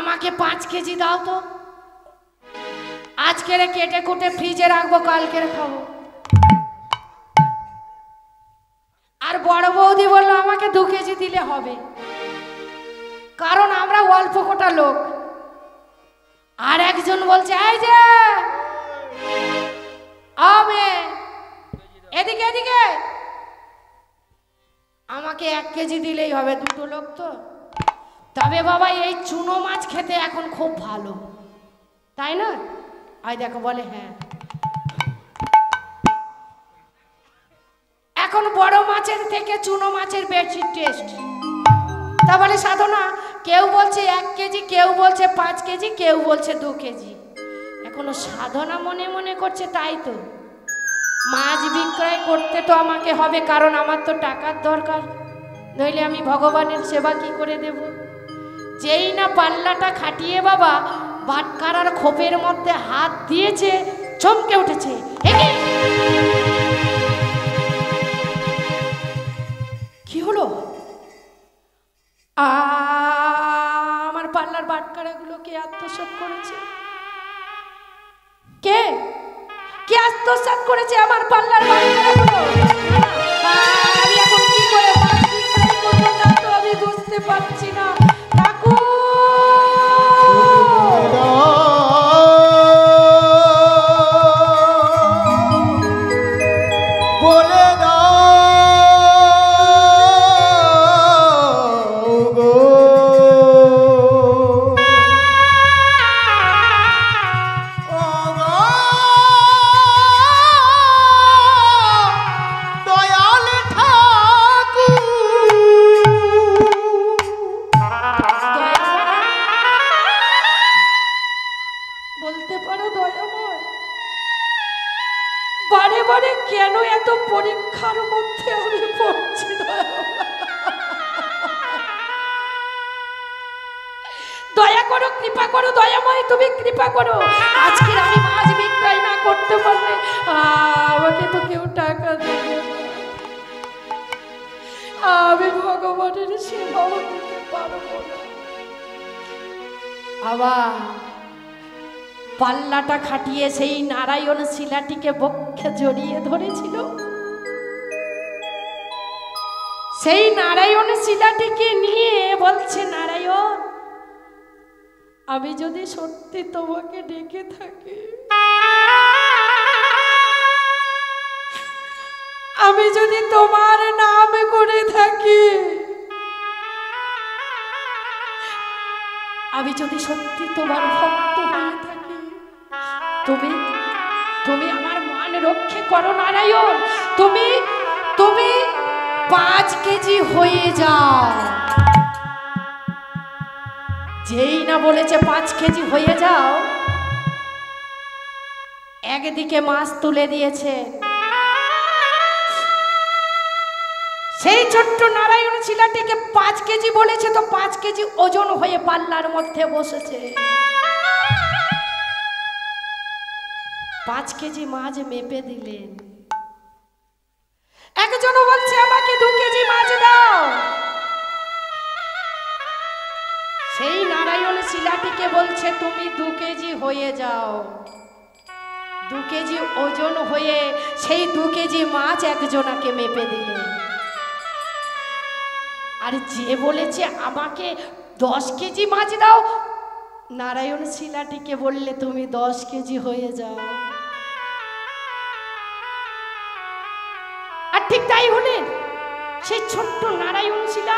আমাকে 5 কেজি দাও তো, আজকে কেটে কুটে ফ্রিজে রাখবো, কালকে খাবো। আর বড় বৌদি বললো আমাকে 2 কেজি দিলে হবে, কারণ আমরা অল্প কোটা লোক। আর একজন বলছে এই যে এদিকে এদিকে, আমাকে 1 কেজি দিলেই হবে, 2টো লোক তো। তবে বাবা এই চুনো মাছ খেতে এখন খুব ভালো, তাই না? আই দেখো বলে হ্যাঁ, এখন বড় মাছের থেকে চুনো মাছের বেশি টেস্ট। তারপরে সাধনা কেউ বলছে 1 কেজি, কেউ বলছে 5 কেজি, কেউ বলছে 2 কেজি। এখনো সাধনা মনে মনে করছে তাই তো মাছ বিক্রয় করতে তো আমাকে হবে, কারণ আমার তো টাকার দরকার, নইলে আমি ভগবানের সেবা কি করে দেব। যেই না পাল্লাটা খাটিয়ে বাবা বাটখারার খোপের মধ্যে হাত দিয়েছে, চমকে উঠেছে। কি হলো? আমার পাল্লার বাটখারাগুলো কে আত্মসাৎ করেছে? কে কে আত্মসাৎ করেছে আমার পাল্লার বাটখারাগুলো? আমি এখন কি করে মাছ বিক্রয় করবো তা তো আমি বুঝতে পারছি না। কাকু বলে কেন এত পরীক্ষার মধ্যে আমি পড়ছি? দয়া করো, কৃপা করো, দয়াময় তুমি কৃপা করো। আজকে আমি মাছ বিক্রয় না করতে পারলে আমাকে তো কেউ টাকা দেবে না, আমি ভগবানের সেবাও দিতে পারবো না। আবার পাল্লাটা খাটিয়ে সেই নারায়ণ শিলাটিকে বক্ষে জড়িয়ে ধরেছিল, সেই নারায়ণ শিলাটিকে নিয়ে বলছে নারায়ণ আমি যদি সত্যি তোমাকে ডেকে থাকি, আমি যদি তোমার নাম করে থাকি, আমি যদি সত্যি তোমার ভক্ত হয়ে থাকি, তুমি তুমি আমার মান রক্ষে করো নারায়ণ। তুমি তুমি 5 কেজি হয়ে যাও। যেই না বলেছে 5 কেজি হয়ে যাও, একদিকে মাছ তুলে দিয়েছে, সেই ছোট্ট নারায়ণ শিলাটিকে 5 কেজি বলেছে তো 5 কেজি ওজন হয়ে পাল্লার মধ্যে বসেছে। 5 কেজি মাছ মেপে দিলেন। একজন বলছে আমাকে 2 কেজি মাছ দাও, সেই নারায়ণ শিলাটিকে বলছে তুমি 2 কেজি হয়ে যাও। 2 কেজি ওজন হয়ে সেই 2 কেজি মাছ একজনাকে মেপে দিলেন। আর যে বলেছে আমাকে 10 কেজি মাছ দাও, নারায়ণ শিলাটিকে বললে তুমি 10 কেজি হয়ে যাও। আর ঠিক তাই হলেন, সেই ছোট্ট নারায়ণ শিলা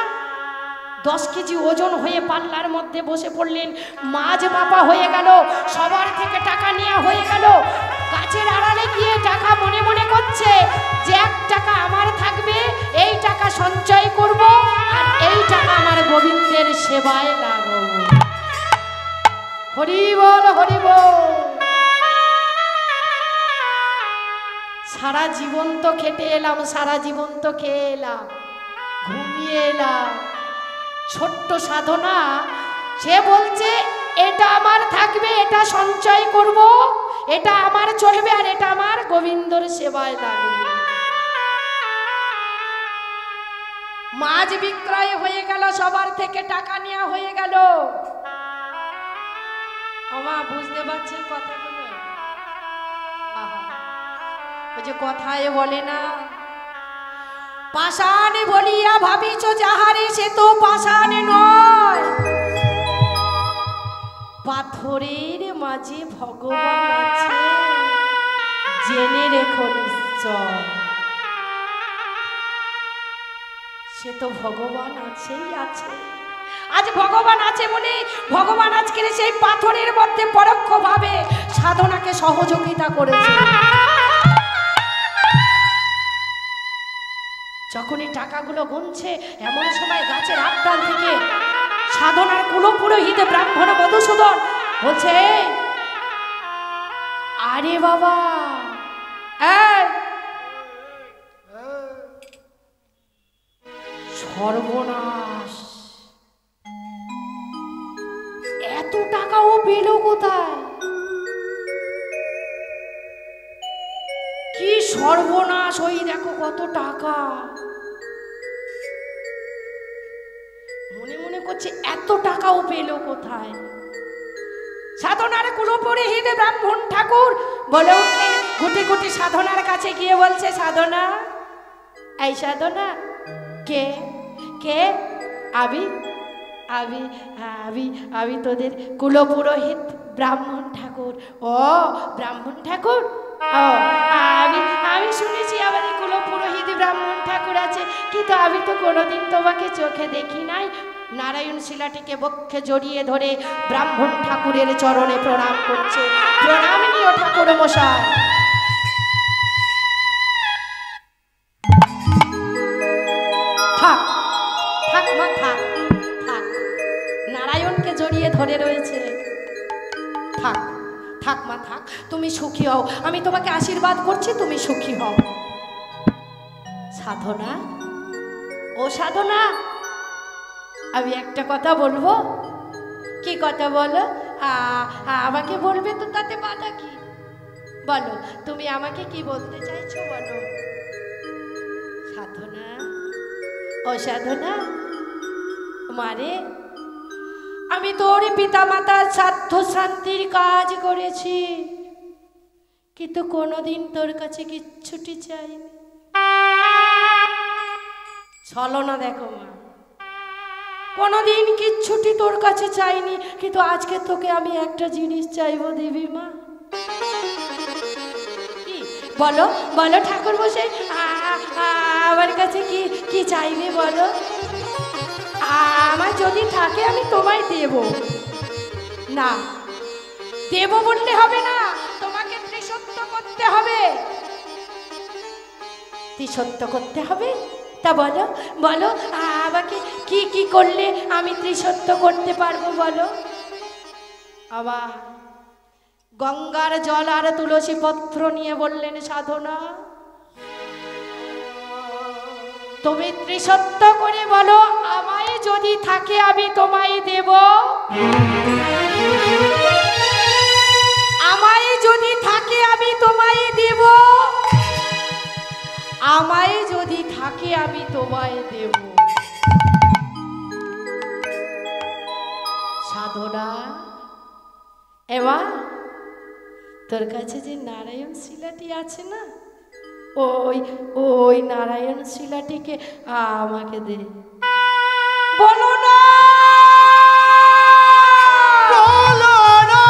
10 কেজি ওজন হয়ে পাল্লার মধ্যে বসে পড়লেন। মাছ মাপা হয়ে গেল, সবার থেকে টাকা নেওয়া হয়ে গেল। গাছের আড়ালে গিয়ে টাকা মনে মনে করছে যে 1 টাকা আমার থাকবে, এই টাকা সঞ্চয় করব, আর এই টাকা আমার গোবিন্দের সেবায় লাগাবো। হরি বল হরি বল। সারা জীবন তো খেটে এলাম, সারা জীবন তো খেয়ে এলাম, ঘুমিয়ে এলাম। ছোট্ট সাধনা সে বলছে এটা আমার থাকবে, এটা সঞ্চয় করব, এটা আমার চলবে, আর এটা আমার গোবিন্দর সেবায় লাগবে। মাছ বিক্রয় হয়ে গেল, সবার থেকে টাকা নেওয়া হয়ে গেল। আমা বুঝতে পারছেন কথাগুলো? ওই যে কথায় বলে না, পাষাণ বলিয়া ভাবিছ যাহারে সে তো পাষাণ নয়, পাথরের মাঝে ভগবান আছে জেনে রেখো নিশ্চয়। সে তো ভগবান আছেই আছে। আজ ভগবান আছে বলে ভগবান আজকের সেই পাথরের মধ্যে পরোক্ষভাবে সাধনাকে সহযোগিতা করেছে। যখনই টাকাগুলো গুনছে এমন সময় গাছের আবদাল থেকে সাধনার কুলপুরোহিত ব্রাহ্মণ মধুসূদন বলছে, আরে বাবা সর্বনাশ, এত টাকা ও পেল কোথায়? কি সর্বনাশ! ওই দেখো কত টাকা। মনে মনে করছে এত টাকা ও পেল কোথায়? সাধনার কুলপুরোহিত ব্রাহ্মণ ঠাকুর বলে উঠলেন, গুটি গুটি সাধনার কাছে গিয়ে বলছে, সাধনা, এই সাধনা, কে কে? আমি আমি আমি আমি তোদের কুলপুরোহিত ব্রাহ্মণ ঠাকুর। ও ব্রাহ্মণ ঠাকুর, ও আমি আমি শুনেছি আমাদের কুলপুরোহিত ব্রাহ্মণ ঠাকুর আছে, কিন্তু আমি তো কোনোদিন তোমাকে চোখে দেখি নাই। নারায়ণ শিলাটিকে বক্ষে জড়িয়ে ধরে ব্রাহ্মণ ঠাকুরের চরণে প্রণাম করছে। প্রণাম নিও ঠাকুর মশাই। থাক থাক মা থাক থাক, নারায়ণকে জড়িয়ে ধরে রয়েছে। থাক থাক মা থাক, তুমি সুখী হও, আমি তোমাকে আশীর্বাদ করছি, তুমি সুখী হও। সাধনা, ও সাধনা, আমি একটা কথা বলবো। কি কথা বলো? আমাকে বলবে তো, তাতে বাধা কি? বলো, তুমি আমাকে কি বলতে চাইছো বলো। সাধনা, ও সাধনা, মারে আমি তোর পিতা মাতার সাধ্য শান্তির কাজ করেছি, কিন্তু কোনোদিন তোর কাছে কিচ্ছুটি চাইনি। ছলনা দেখো মা, কোনোদিন কিচ্ছুটি তোর কাছে চাইনি, কিন্তু আজকে তোকে আমি একটা জিনিস চাইবো, দেবী মা। কি বলো বলো ঠাকুর বসে, আমার কাছে কি কি চাইবে বলো। আমার যদি থাকে আমি তোমায় দেব। না, দেব বললে হবে না, তোমাকে ত্রিসত্য করতে হবে। ত্রিসত্য করতে হবে? তা বলো বলো, আমাকে কি কি করলে আমি ত্রিসত্য করতে পারবো বলো। আবার গঙ্গার জল আর তুলসী পত্র নিয়ে বললেন, সাধনা, তুমি ত্রিসত্য করে বলো, আমায় যদি থাকে আমি তোমায় দেব। আমায় যদি থাকে আমি তোমায় দেব। আমায় যদি থাকে আমি তোমায় দেব। সাধনা, এবার তোর কাছে যে নারায়ণ শিলাটি আছে না, ওই ওই নারায়ণ শিলাটিকে আমাকে দে। বলো না, বলো না,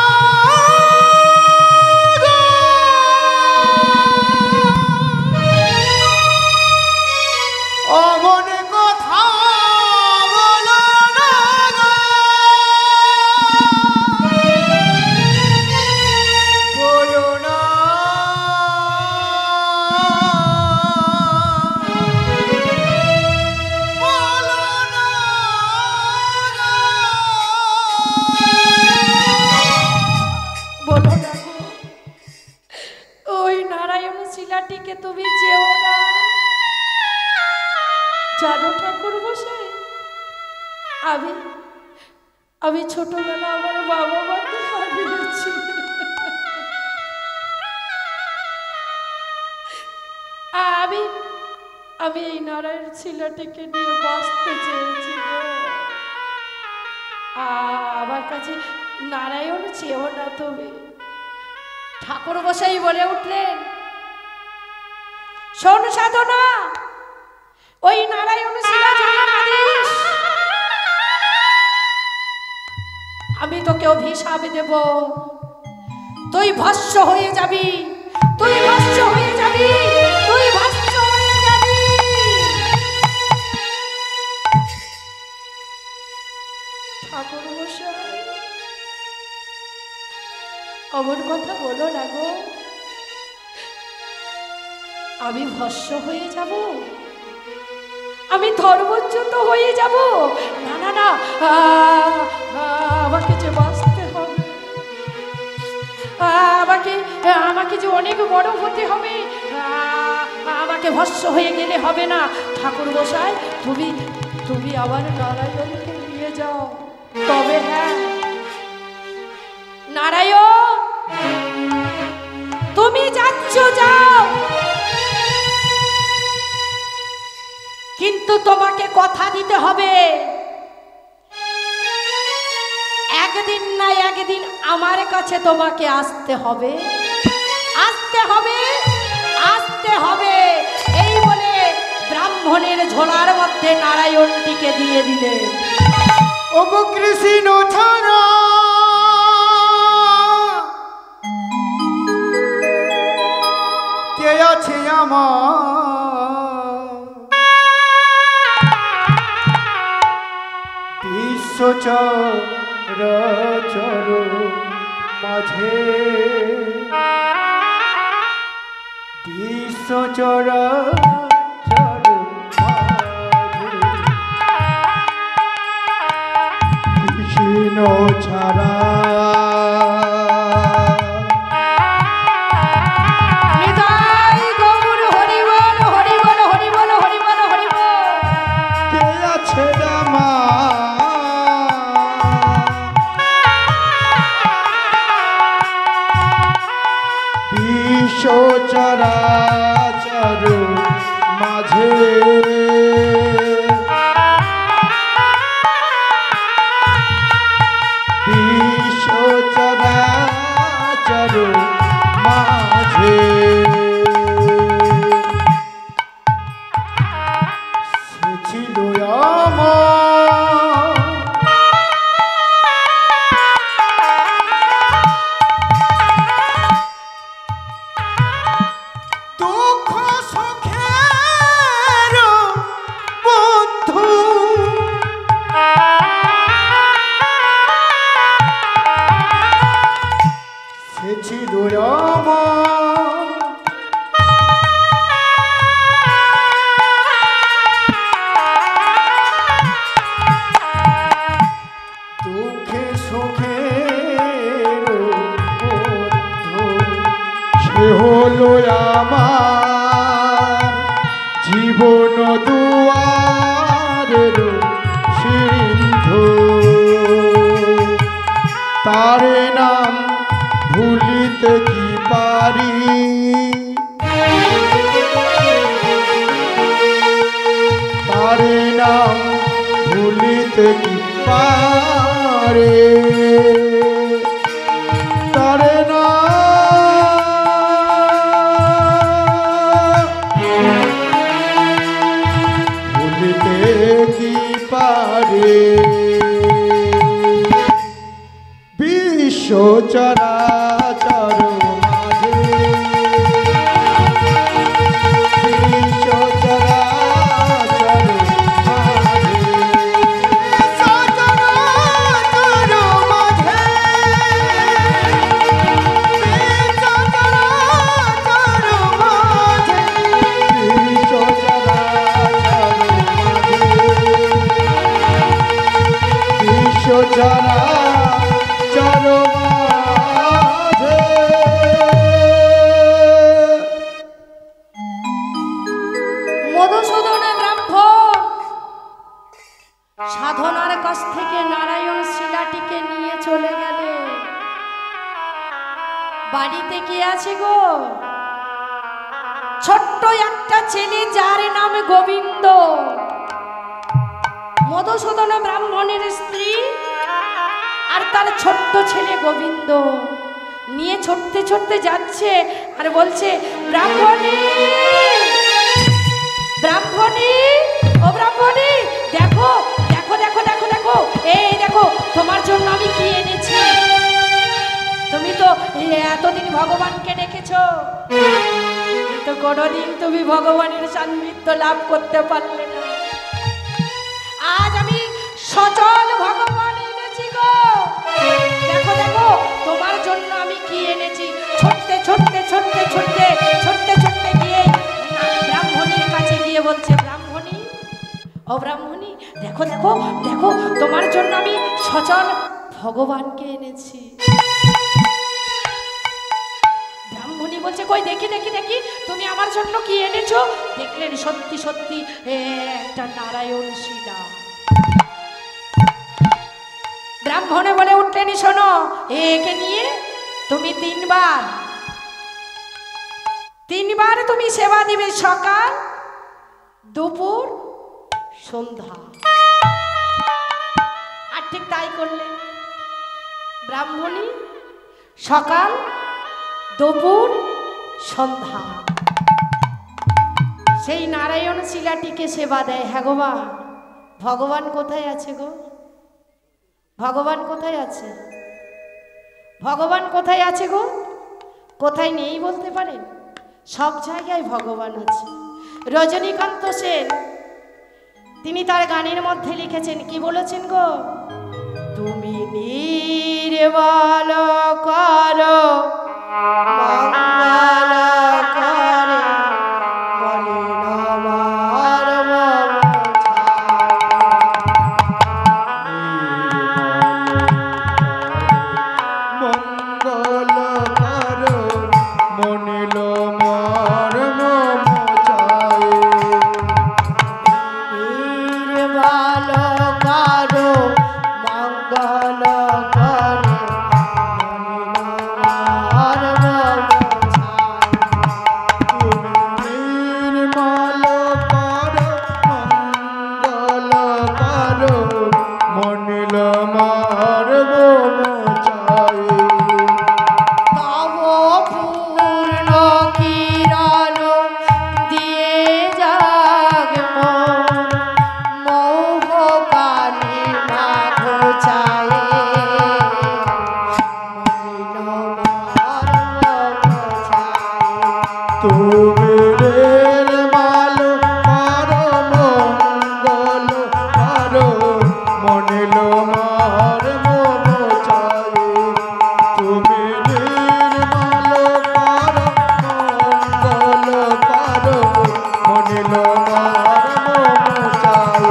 অমন কথা বলো না, বলো না, বলো না, বলো না গো, ওই নারায়ণ শিলাটিকে তুমি চেও না। জানো ঠাকুর বসাই, আমি আমি ছোটবেলা আমার বাবা মাকে হারিয়েছি। আমি আমি এই নারায়ণ শিলাটিকে নিয়ে বাঁচতে চেয়েছি গো। আমার কাছে নারায়ণ চেয়েও না তবে। ঠাকুর বসাই বলে উঠলেন, শোন সাধনা, ওই নারায়ণ শিলা যদি না দিস, আমি তোকে অভিশাপ দেব, তুই ভস্ম হয়ে যাবি, তুই ভস্ম হয়ে যাবি, তুই ভস্ম হয়ে যাবি। ঠাকুর মশাই, অমন কথা বলো না গো, আমি ভস্ম হয়ে যাব, আমি ধর্মচ্যুত হয়ে যাব? না না না, আমাকে যে বাঁচতে হবে, আমাকে আমাকে যে অনেক বড় হতে হবে, আমাকে ভস্ম হয়ে গেলে হবে না। ঠাকুর মশাই, তুমি তুমি আবার নারায়ণকে নিয়ে যাও। তবে হ্যাঁ নারায়ণ, তুমি যাচ্ছ যাও, কিন্তু তোমাকে কথা দিতে হবে, একদিন না একদিন আমার কাছে তোমাকে আসতে হবে, আসতে হবে, আসতে হবে। এই বলে ব্রাহ্মণের ঝোলার মধ্যে নারায়ণটিকে দিয়ে দিলেন। ওগো কৃষ্ণ ছাড়া কে আছে আমার, বিশ্বচরাচর মাঝে, বিশ্বচরাচর মাঝে কৃষ্ণ ছাড়া নিতাই গৌর হরি বল, হরি বল, হরি বল, হরি বল, হরি বল। কে আছে বিশ্বচরাচর মাঝে, বিশ্বচরাচর মাঝে সে ছিল আমার দুঃখ সুখের বন্ধু, সে ছিল আমার দুঃখে সুখের বন্ধু, সে হলো আমার জীবন দুয়ারের সিন্ধু, তার নাম ভুলিতে কি পারি, তার নাম ভুলিতে কি পারে, তার নাম ভুলিতে কি পারে, বিশ্বচরাচর মাঝে, বিশ্বচরাচর মাঝে, বিশ্বচরাচর মাঝে, বিশ্বচরাচর মাঝে, বিশ্বচরাচর মাঝে, বিশ্বচরাচর মাঝে। মধুসূদন ব্রাহ্মণ সাধনার কাছ থেকে নারায়ণ শিলাটিকে নিয়ে চলে গেলে। বাড়িতে কে আছে গো? ছোট্ট একটা ছেলে যার নাম গোবিন্দ। মধুসূদন ব্রাহ্মণের স্ত্রী আর তার ছোট্ট ছেলে গোবিন্দ নিয়ে ছুটতে ছুটতে যাচ্ছে আর বলছে, ব্রাহ্মণী, ব্রাহ্মণী, ও ব্রাহ্মণী, দেখো দেখো দেখো দেখো দেখো, এই দেখো তোমার জন্য আমি কি এনেছি। তুমি তো এতদিন ভগবানকে ডেকেছো, কিন্তু কোনোদিন তুমি ভগবানের সান্নিধ্য লাভ করতে পারলে না। আজ আমি সচল ভগবান এনেছি গো, দেখো দেখো তোমার জন্য আমি কি এনেছি। ছুটতে ছুটতে ছুটতে ছুটতে ছুটতে ছুটতে গিয়ে ব্রাহ্মণীর কাছে গিয়ে বলছে, ব্রাহ্মণী, ও ব্রাহ্মণী, দেখো দেখো দেখো তোমার জন্য আমি সচল ভগবানকে এনেছি। ব্রাহ্মণী বলছে, কই দেখি দেখি দেখি তুমি আমার জন্য কি এনেছো। দেখলেন সত্যি সত্যি একটা নারায়ণ শিলা। ব্রাহ্মণে বলে উঠলেন, শোনো, একে নিয়ে তুমি তিনবার তুমি সেবা দিবে, সকাল, দুপুর, সন্ধ্যা। আর ঠিক তাই করলেন। ব্রাহ্মণী সকাল, দুপুর, সন্ধ্যা সেই নারায়ণ শিলাটিকে সেবা দেয়। হ্যাঁ গো মা, ভগবান কোথায় আছে গো? ভগবান কোথায় আছে? ভগবান কোথায় আছে গো? কোথায় নেই বলতে পারেন? সব জায়গায় ভগবান আছে। রজনীকান্ত সেন তিনি তার গানের মধ্যে লিখেছেন, কি বলেছেন গো? তুমি নির্মল করো মঙ্গল করে মলিন মর্ম মঙ্গল করো মনিল মর্ম মোছায়। নির্মল করো মঙ্গল করে মনিল মর্ম মোছায়। তব পূর্ণ কিরণ দিয়ে যাগ মৌহ কালী মা ঘোচায় তুমি নির্মল করো মঙ্গল করো মনিল মর্ম মোছায়। তুমি নির্মল করো মঙ্গল করো মনিল মর্ম মোছায়।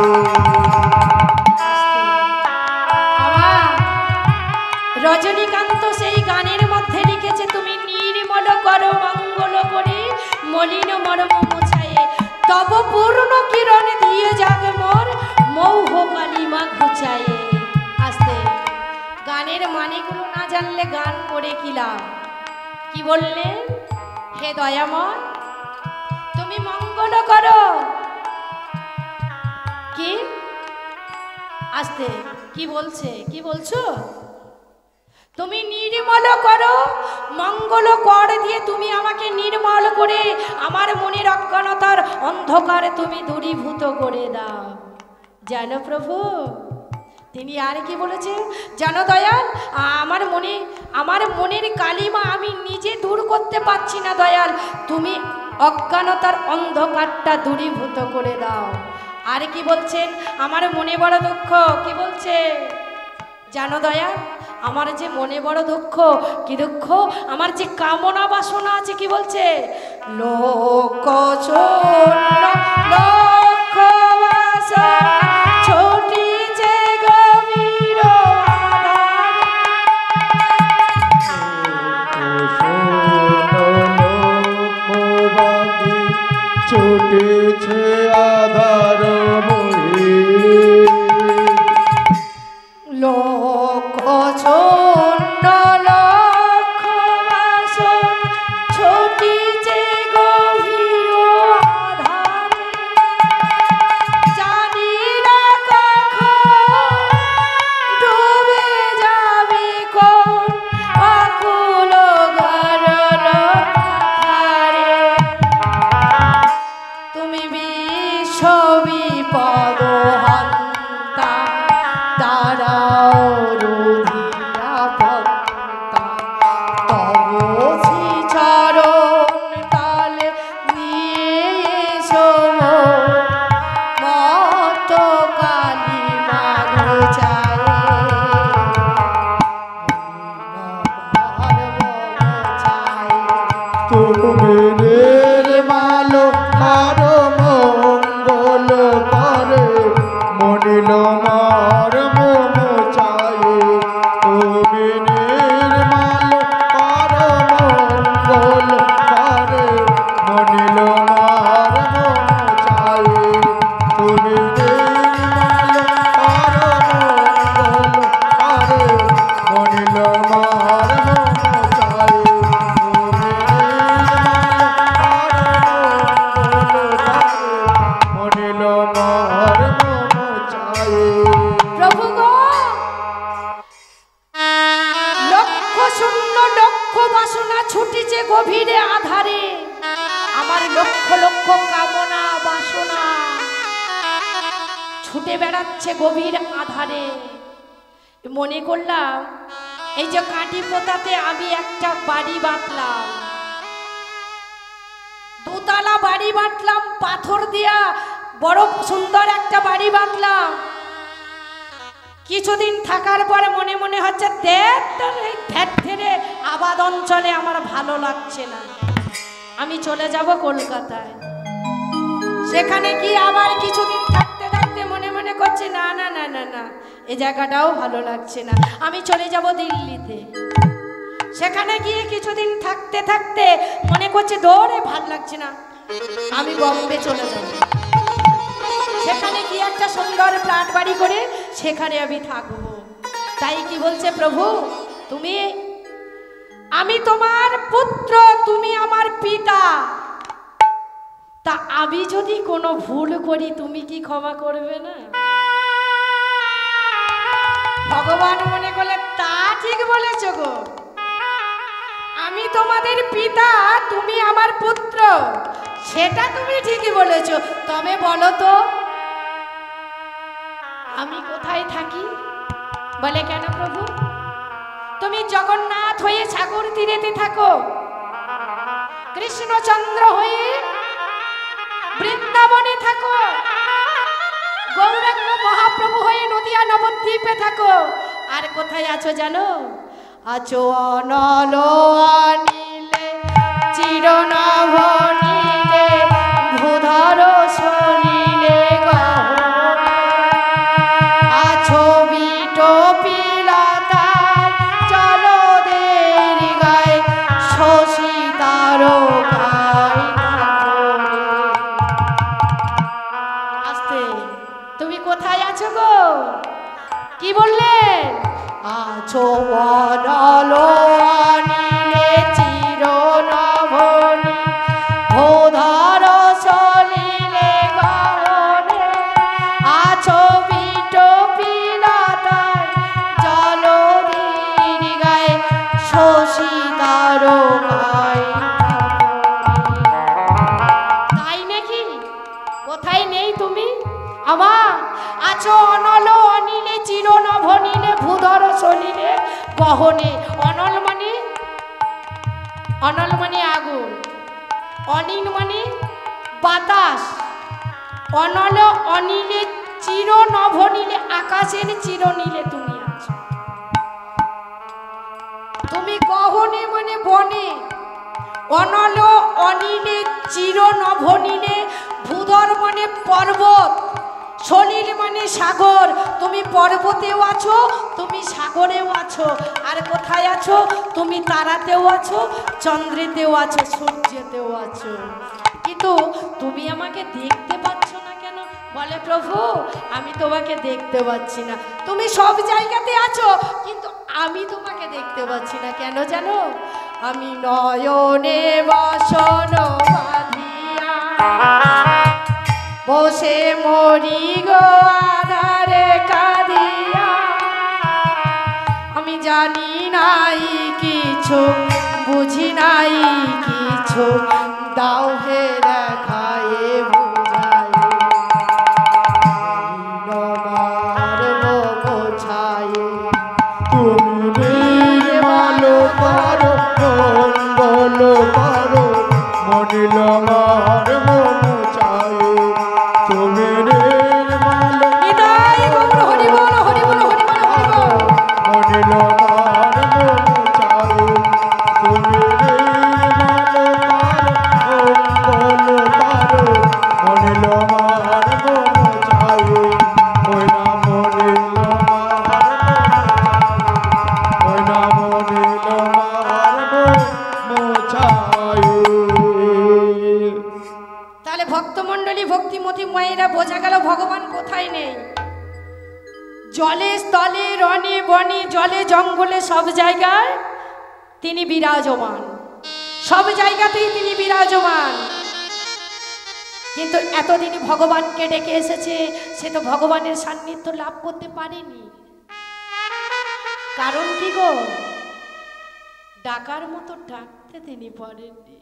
রজনীকান্ত সেই গানের মধ্যে লিখেছে, তুমি নির্মল করো মঙ্গল করে মলিন মর্ম মোছায়ে, তব পূর্ণ কিরণ দিয়ে যাগ মোর মৌহ কালিমা ঘুচায়ে। আস্তে, গানের মানেগুলো না জানলে গান করে কি লাভ? কি বললে? হে দয়াময়, তুমি মঙ্গল করো। কি আস্তে, কি বলছে? কি বলছো? তুমি নির্মল করো মঙ্গল কর দিয়ে তুমি আমাকে নির্মল করে আমার মনের অজ্ঞানতার অন্ধকার তুমি দূরীভূত করে দাও। জানো প্রভু, তিনি আর কি বলেছে জানো দয়াল? আমার মনের কালিমা আমি নিজে দূর করতে পারছি না দয়াল, তুমি অজ্ঞানতার অন্ধকারটা দূরীভূত করে দাও। আর কি বলছেন? আমার মনে বড় দুঃখ। কি বলছে জানো দয়াল? আমার যে মনে বড় দুঃখ। কি দুঃখ? আমার যে কামনা বাসনা আছে। কি বলছে? লোক চূর্ণ লক্ষ বাসনা ছুটিছে গভীর আধারে। ছুটেছে আধার বয়ে। লোক চূর্ণ লক্ষ বাসনা ছুটিছে গভীর আধারে। মনিল মার মম চাই তুমি নির্মল করো মঙ্গল করে মনিল মার মম চাই তুমি নির্মল করো মঙ্গল করে মনিল মার মম চাই তুমি মনিল মার মম চাই। প্রভু গো, লক্ষ শূন্য লক্ষ বাসনা ছুটিছে গভীরে আধারে, আমার লক্ষ লক্ষ কামনা বাসনা ছুটে বেড়াচ্ছে গভীর আধারে। মনে করলাম এই যে কাঁটি পোতাতে আমি একটা বাড়ি বাঁধলাম, দোতলা বাড়ি বাঁধলাম, পাথর দিয়া বড় সুন্দর একটা বাড়ি বাঁধলাম। কিছুদিন থাকার পরে মনে মনে হচ্ছে ধেরে আবাদ অঞ্চলে আমার ভালো লাগছে না, আমি চলে যাব কলকাতায়। সেখানে গিয়ে আবার কিছুদিন থাকতে থাকতে মনে মনে করছে না না না না না, এই জায়গাটাও ভালো লাগছে না, আমি চলে যাব দিল্লিতে। সেখানে গিয়ে কিছুদিন থাকতে থাকতে মনে করছে দৌড়ে ভাল লাগছে না, আমি বম্বে চলে যাব। সেখানে গিয়ে একটা সুন্দর ফ্ল্যাট বাড়ি করে সেখানে আমি থাকবো। তাই কি বলছে প্রভু, তুমি, আমি তোমার পুত্র, তুমি আমার পিতা, তা আমি যদি কোনো ভুল করি তুমি কি ক্ষমা করবে না? ভগবান মনে করলে তা ঠিক বলেছ গো, আমি তোমাদের পিতা, তুমি আমার পুত্র, সেটা তুমি ঠিকই বলেছ। তবে বলো তো আমি কোথায় থাকি? বলে কেন প্রভু, তুমি জগন্নাথ হয়ে সাগর তীরেতে থাকো, কৃষ্ণচন্দ্র হয়ে বৃন্দাবনে থাকো, গৌরাঙ্গ মহাপ্রভু হয়ে নদিয়া নবদ্বীপে থাকো। আর কোথায় আছো জানো? আছো অনল অনিলে চিরনভ নীলে ভূধর সলিলে গহনে, আছো বিটো পিলাতায় জলদের গায়ে শশী তারকায়। আস্তে, তুমি কোথায় আছো গো? কি বললেন? আছো অনল অনিলে চিরনভনী ভূধর সলিলে গহনে, আছো বিটো পিলাতায় জলদের গায়ে শশী তারকায়। তাই নাকি? কোথায় নেই তুমি আমার? আছো অনল অনিলে চিরনভ নীলে ভূধর সলিলে গহনে। অনল মানে, অনল মানে আগুন, অনিল মানে বাতাস, অনল অনিলে চিরনভ নীলে আকাশের চিরনীলে তুমি আছো। তুমি গহনে মানে বনে, অনল অনিলে চিরনভ নীলে ভূধর মানে পর্বত, সলিল মানে সাগর। তুমি পর্বতেও আছো, তুমি সাগরেও আছো। আর কোথায় আছো? তুমি তারাতেও আছো, চন্দ্রেতেও আছো, সূর্যেতেও আছো। কিন্তু তুমি আমাকে দেখতে পাচ্ছ না কেন? বলে প্রভু, আমি তোমাকে দেখতে পাচ্ছি না। তুমি সব জায়গাতে আছো, কিন্তু আমি তোমাকে দেখতে পাচ্ছি না। কেন জানো? আমি নয়নে বসন বাঁধিয়া বসে মরি গো আধারে কাঁদিয়া, আমি জানি নাই কিছু, বুঝি নাই কিছু, দাও হে দেখায়ে বুঝাই নমার বোঝাই। তুমি নির্মল করো মঙ্গল করো মনিল মার মম চাই তুমি নির্মল নিতাই গৌর হরি বল হরি বল হরি বল হরি বল। মনিল মার মম চাই তুমি নির্মল করো মঙ্গল জলে স্থলে রণে বনে জলে জঙ্গলে সব জায়গায় তিনি বিরাজমান, সব জায়গাতেই তিনি বিরাজমান। কিন্তু এতদিন ভগবানকে ডেকে এসেছে, সে তো ভগবানের সান্নিধ্য লাভ করতে পারেনি। কারণ কি গো? ডাকার মতো ডাকতে তিনি পারেননি।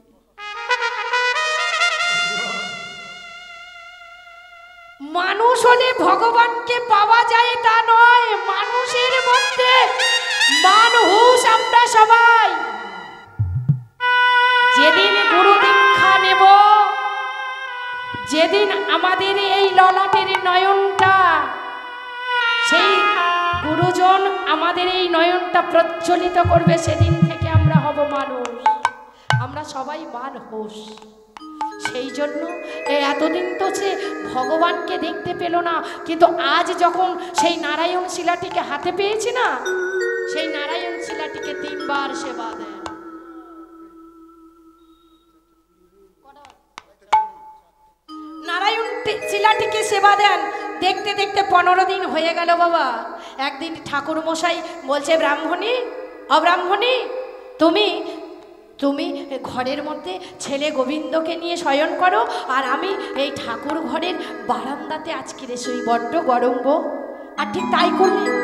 মানুষ হলে ভগবানকে পাওয়া যায় তা নয়, মানুষের মধ্যে মানুষ আমরা সবাই। যেদিন গুরু দীক্ষা নেব, যেদিন আমাদের এই ললাটের নয়নটা, সেই গুরুজন আমাদের এই নয়নটা প্রজ্বলিত করবে, সেদিন থেকে আমরা হব মানুষ, আমরা সবাই মানুষ। সেই জন্য এতদিন তো সে ভগবানকে দেখতে পেল না, কিন্তু আজ যখন সেই নারায়ণ শিলাটিকে হাতে পেয়েছি না, সেই নারায়ণ শিলাটিকে 3 বার সেবা দেন। নারায়ণ শিলাটিকে সেবা দেন। দেখতে দেখতে 15 দিন হয়ে গেল বাবা। একদিন ঠাকুর মশাই বলছে, ব্রাহ্মণী, অব্রাহ্মণী, তুমি তুমি ঘরের মধ্যে ছেলে গোবিন্দকে নিয়ে শয়ন করো, আর আমি এই ঠাকুর ঘরের বারান্দাতে আজকে শুই, বড্ড গরম গো। আর ঠিক তাই করলেন।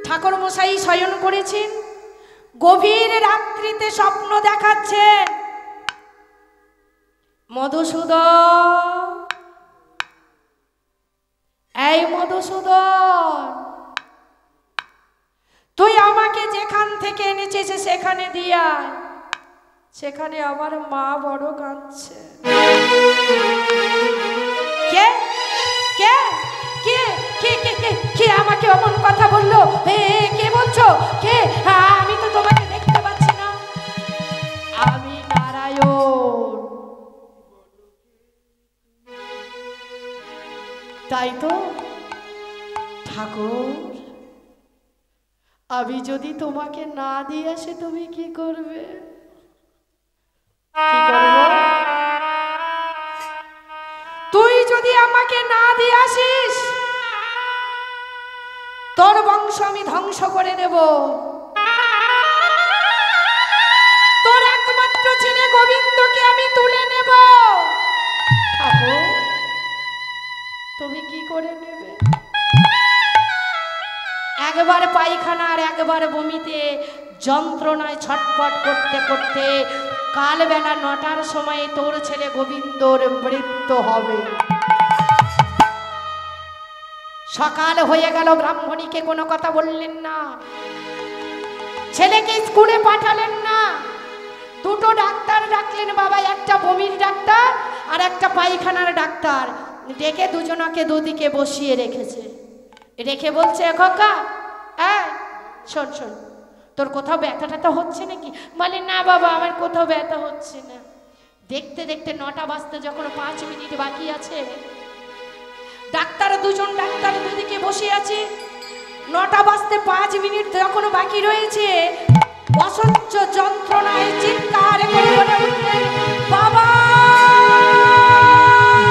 ঠাকুর মশাই শয়ন করেছেন। গভীর রাত্রিতে স্বপ্ন দেখাচ্ছেন, মধুসূদন, এই মধুসূদন, তুই আমাকে যেখান থেকে এনেছিস সেখানে দিয়া, সেখানে আমার মা বড় কাঁদছে। কে কে কে কে কে কে কে আমাকে অমন কথা বললো? কে বলছো? কে? আমি তো তোমাকে দেখতে পাচ্ছি না। আমি নারায়ণ। তাই তো ঠাকুর, আমি যদি তোমাকে না দিয়ে আসে তুমি কি করবে? কি করব? তুই যদি আমাকে না দিয়ে আসিস, তোর বংশ আমি ধ্বংস করে দেব। তোর একমাত্র ছেলে গোবিন্দকে আমি তুলে নেব। ঠাকুর, তুমি কি করে নেবে? একবার পায়খানা আর একবার বমিতে যন্ত্রণায় ছটফট করতে করতে কাল বেলা 9টার সময় তোর ছেলে গোবিন্দর মৃত্যু হবে। সকাল হয়ে গেল, ব্রাহ্মণীকে কোনো কথা বললেন না, ছেলেকে স্কুলে পাঠালেন না। 2টো ডাক্তার ডাকলেন বাবা, একটা বমির ডাক্তার আর একটা পায়খানার ডাক্তার ডেকে দুজনাকে দুদিকে বসিয়ে রেখেছে। রেখে বলছে, খোকা, শোন শোন, তোর কোথাও ব্যথা ট্যাথা হচ্ছে নাকি? বলে, না বাবা, আমার কোথাও ব্যথা হচ্ছে না। দেখতে দেখতে 9টা বাজতে যখন 5 মিনিট বাকি আছে, দুজন ডাক্তার দুদিকে বসে আছে। 9টা বাজতে 5 মিনিট যখন বাকি রয়েছে, অসহ্য যন্ত্রণায় চিৎকার করে বলে উঠলেন, বাবা,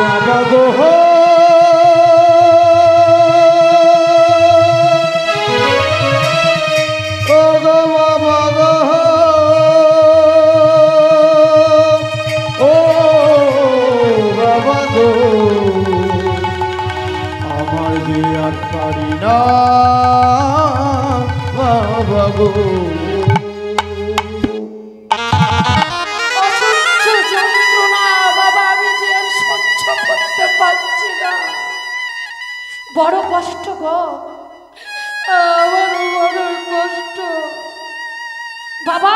বাবা গো, অসহ্য যন্ত্রণা বাবা, আমি যে আর সহ্য করতে পারছি না, বড় কষ্ট গো, আমার বড় কষ্ট বাবা।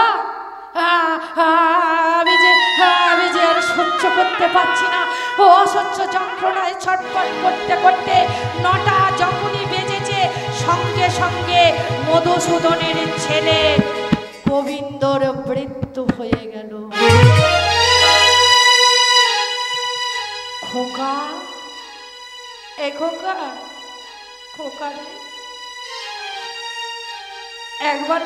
আমি যে আর সহ্য করতে পারছি না। ও অসহ্য যন্ত্রণায় ছটফট করতে করতে 9টা যখনই বেজেছে, সঙ্গে সঙ্গে মধুসূদনের ছেলে গোবিন্দর মৃত্যু হয়ে গেল। খোকা, এ খোকা, খোকা রে, একবার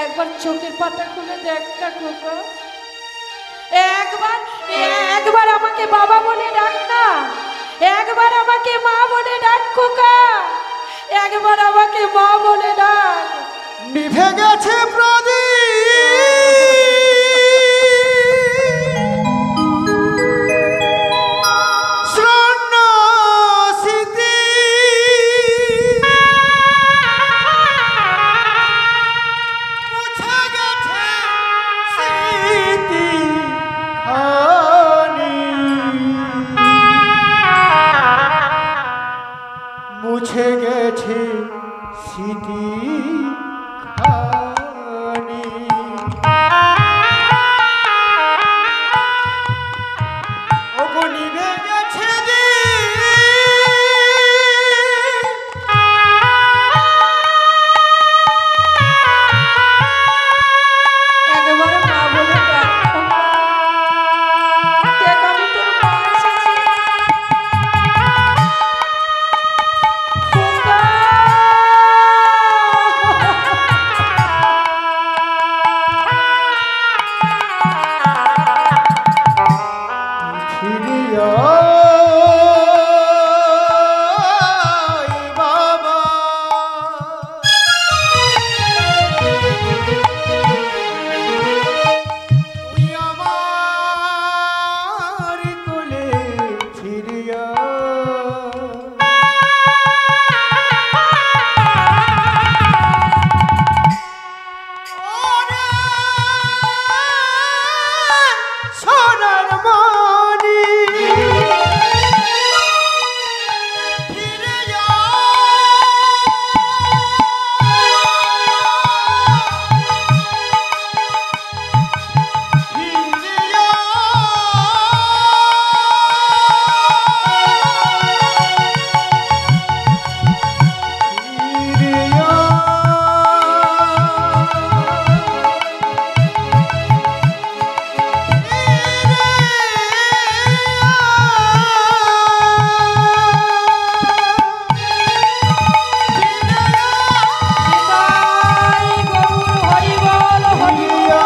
একবার চোখের পাতা খুলে দেখ না খোকা, একবার আমাকে বাবা বলে ডাক না, একবার আমাকে মা বলে ডাক খোকা। মা বলে ডাক। নিভে গেছে মুছে গেছে স্মৃতি খানি। ওগো নিভে গেছে একবার মা বলে ডাক। দেখ আমি তোর মা এসেছি। খোকা। ফিরে আয় বাবা, তুই আমার কোলে ফিরে সোনার মনি ফিরে নিতাই গৌর হরি বল হরি বল।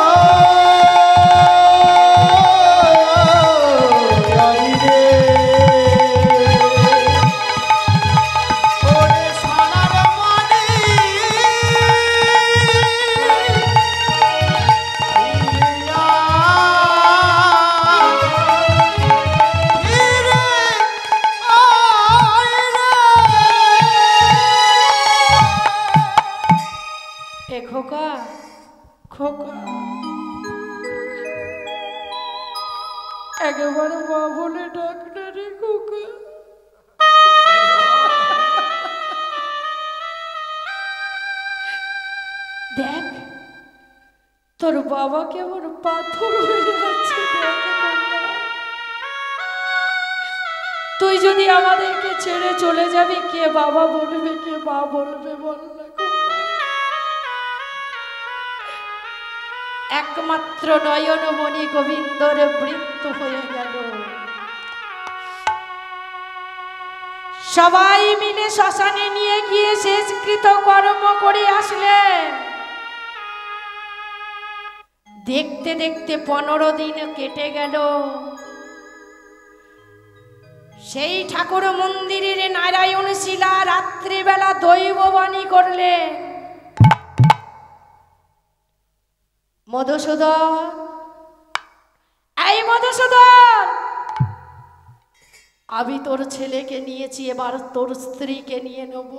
এ খোকা, খোকা, একেবারে মা বলে ডাক না রে খোকা। দেখ তোর বাবা কেমন পাথর হয়ে যাচ্ছে। দেখ খোকা। তুই যদি আমাদেরকে ছেড়ে চলে যাবি, কে বাবা বলবে, কে মা বলবে বল না খোকা। একমাত্র নয়নমণি গোবিন্দর মৃত্যু হয়ে গেল। সবাই মিলে শ্মশানে নিয়ে গিয়ে শেষকৃত কর্ম করে আসলেন। দেখতে দেখতে 15 দিন কেটে গেল। সেই ঠাকুর মন্দিরের নারায়ণ শিলা রাত্রিবেলা দৈববাণী করলেন, মধুসূদন, এই মধুসূদন, আমি তোর ছেলেকে নিয়েছি, এবার তোর স্ত্রীকে নিয়ে নেব।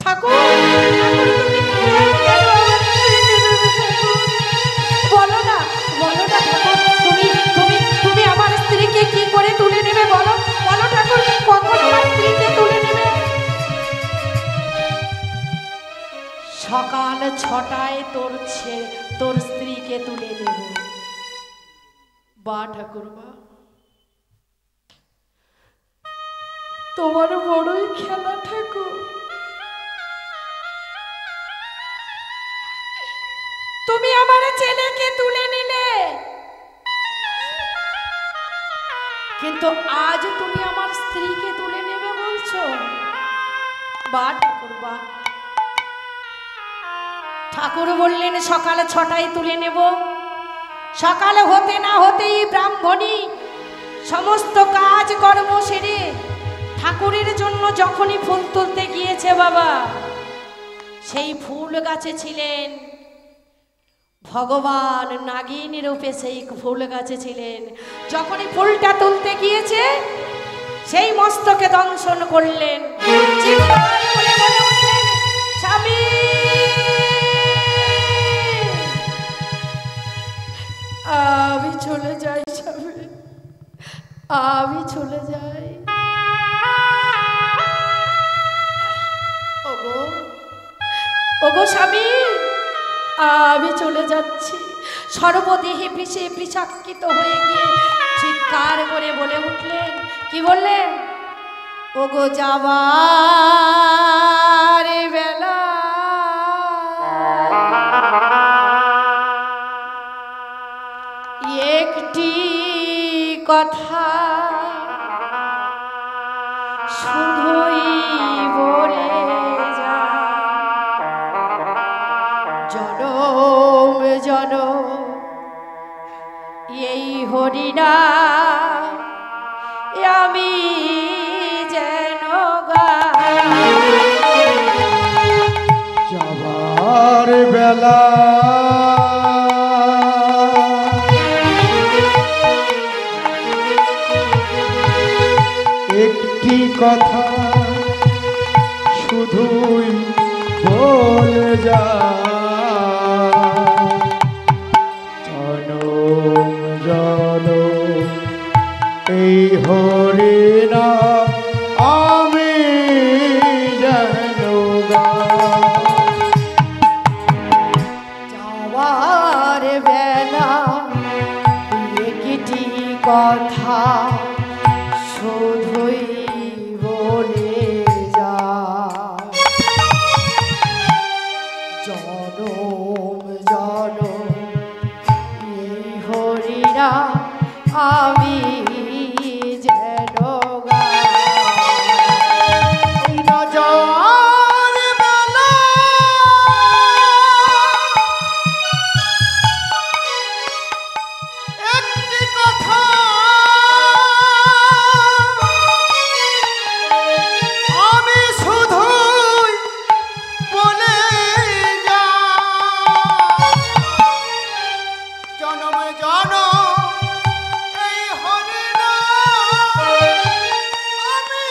ঠাকুর, বলো না, বলো না ঠাকুর, তুমি আমার স্ত্রীকে কি করে তুলে নেবে বলো, বলো ঠাকুর, কখন আমার স্ত্রীকে তুলে নেবে? সকাল 6টায় তোর স্ত্রীকে তুলে দেব। বা ঠাকুর বা, তোমার বড়ই খেলা ঠাকুর। তুমি আমার ছেলেকে তুলে নিলে, কিন্তু আজ তুমি আমার স্ত্রীকে তুলে নেবে বলছো। বা ঠাকুর বা। ঠাকুর বললেন সকাল 6টায় তুলে নেব। সকালে হতে না হতেই ব্রাহ্মণী সমস্ত কাজ কর্ম সেরে ঠাকুরের জন্য যখনই ফুল তুলতে গিয়েছে বাবা, সেই ফুল গাছে ছিলেন ভগবান, নাগিন রূপে সেই ফুল গাছে ছিলেন। যখনই ফুলটা তুলতে গিয়েছে সেই মস্তকে দংশন করলেন। চিৎকার করে বলে উঠলেন, স্বামী আমি চলে যাই, স্বামী আমি চলে যাই। ওগো ওগো স্বামী আমি চলে যাচ্ছি। সর্বদেহে বিষে বিষাক্ত হয়ে গিয়ে চিৎকার করে বলে উঠলেন, কি বললেন? ওগো যাবার বেলা একটি কথা শুধুই বলে যা, জনম জনম এই হরিনাম আমি যেন গাই। যাবার বেলা একটি কথা শুধুই বলে যা, জনম জনম এই হরিনাম আমি যেন গাই। যাওয়ার বেলা একটি কথা শুধুই বলে যা, জনম জনম এই হরিনাম আমি যেন গাই। যাওয়ার বেলা একটি কথা আমি শুধুই বলে যাই, জনম জনম এই হরিনাম আমি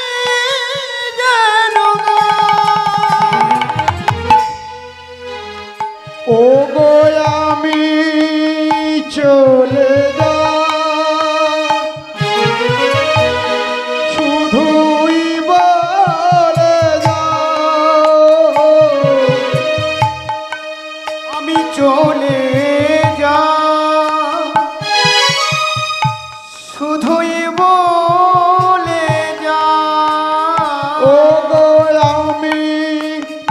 যেন গাই। ওগো আমি চলে যাই, শুধুই বলে যাও, আমি চলে যাই, শুধুই বলে যাই। ওগো আমি